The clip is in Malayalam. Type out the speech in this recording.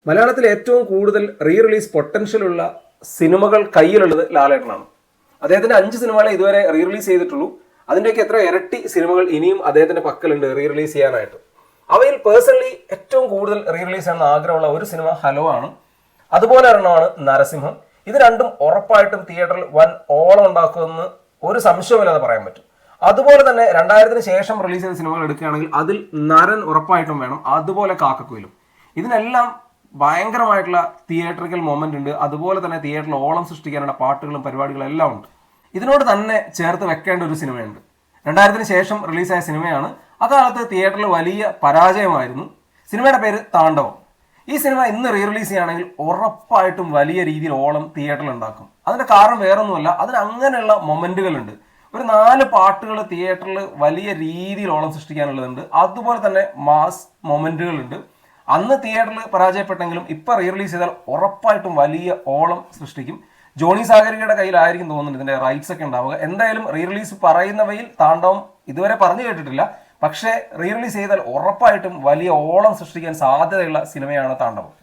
മലയാളത്തിൽ ഏറ്റവും കൂടുതൽ റീ റിലീസ് പൊട്ടൻഷ്യൽ ഉള്ള സിനിമകൾ കയ്യിലുള്ളത് ലാലേട്ടനാണ്. അദ്ദേഹത്തിന്റെ 5 സിനിമകളെ ഇതുവരെ റീ റിലീസ് ചെയ്തിട്ടുള്ളൂ. അതിന്റെയൊക്കെ എത്ര ഇരട്ടി സിനിമകൾ ഇനിയും അദ്ദേഹത്തിന്റെ പക്കലുണ്ട് റീ റിലീസ് ചെയ്യാനായിട്ട്. അവയിൽ പേഴ്സണലി ഏറ്റവും കൂടുതൽ റീ റിലീസ് ചെയ്യാൻ ആഗ്രഹമുള്ള ഒരു സിനിമ ഹലോ ആണ്. അതുപോലെ ഒരെണ്ണമാണ് നരസിംഹം. ഇത് രണ്ടും ഉറപ്പായിട്ടും തിയേറ്ററിൽ വൻ ഓളം ഉണ്ടാക്കുമെന്ന് ഒരു സംശയമില്ലാതെ പറയാൻ പറ്റും. അതുപോലെ തന്നെ 2000-ന് ശേഷം റിലീസ് ചെയ്ത സിനിമകൾ എടുക്കുകയാണെങ്കിൽ അതിൽ നരൻ ഉറപ്പായിട്ടും വേണം. അതുപോലെ കാക്കക്കുയിലും. ഇതിനെല്ലാം ഭയങ്കരമായിട്ടുള്ള തിയേറ്ററിക്കൽ മൊമെന്റ് ഉണ്ട്. അതുപോലെ തന്നെ തിയേറ്ററിൽ ഓളം സൃഷ്ടിക്കാനുള്ള പാട്ടുകളും പരിപാടികളും എല്ലാം ഉണ്ട്. ഇതിനോട് തന്നെ ചേർത്ത് വെക്കേണ്ട ഒരു സിനിമയുണ്ട്. 2000-ന് ശേഷം റിലീസായ സിനിമയാണ്. അക്കാലത്ത് തിയേറ്ററിൽ വലിയ പരാജയമായിരുന്നു. സിനിമയുടെ പേര് താണ്ഡവം. ഈ സിനിമ ഇന്ന് റീ റിലീസ് ചെയ്യുകയാണെങ്കിൽ ഉറപ്പായിട്ടും വലിയ രീതിയിൽ ഓളം തിയേറ്ററിൽ ഉണ്ടാക്കും. അതിന്റെ കാരണം വേറൊന്നുമല്ല, അതിന് അങ്ങനെയുള്ള മൊമെന്റുകളുണ്ട്. ഒരു 4 പാട്ടുകൾ തിയേറ്ററിൽ വലിയ രീതിയിൽ ഓളം സൃഷ്ടിക്കാനുള്ളതുണ്ട്. അതുപോലെ തന്നെ മാസ് മൊമെന്റുകളുണ്ട്. അന്ന് തിയേറ്ററിൽ പരാജയപ്പെട്ടെങ്കിലും ഇപ്പൊ റീ റിലീസ് ചെയ്താൽ ഉറപ്പായിട്ടും വലിയ ഓളം സൃഷ്ടിക്കും. ജോണി സാഗരികയുടെ കയ്യിലായിരിക്കും തോന്നുന്നുണ്ട് ഇതിന്റെ റൈറ്റ്സ് ഒക്കെ ഉണ്ടാവുക. എന്തായാലും റീ റിലീസ് പറയുന്നവയിൽ താണ്ഡവം ഇതുവരെ പറഞ്ഞു കേട്ടിട്ടില്ല. പക്ഷേ റീ റിലീസ് ചെയ്താൽ ഉറപ്പായിട്ടും വലിയ ഓളം സൃഷ്ടിക്കാൻ സാധ്യതയുള്ള സിനിമയാണ് താണ്ഡവം.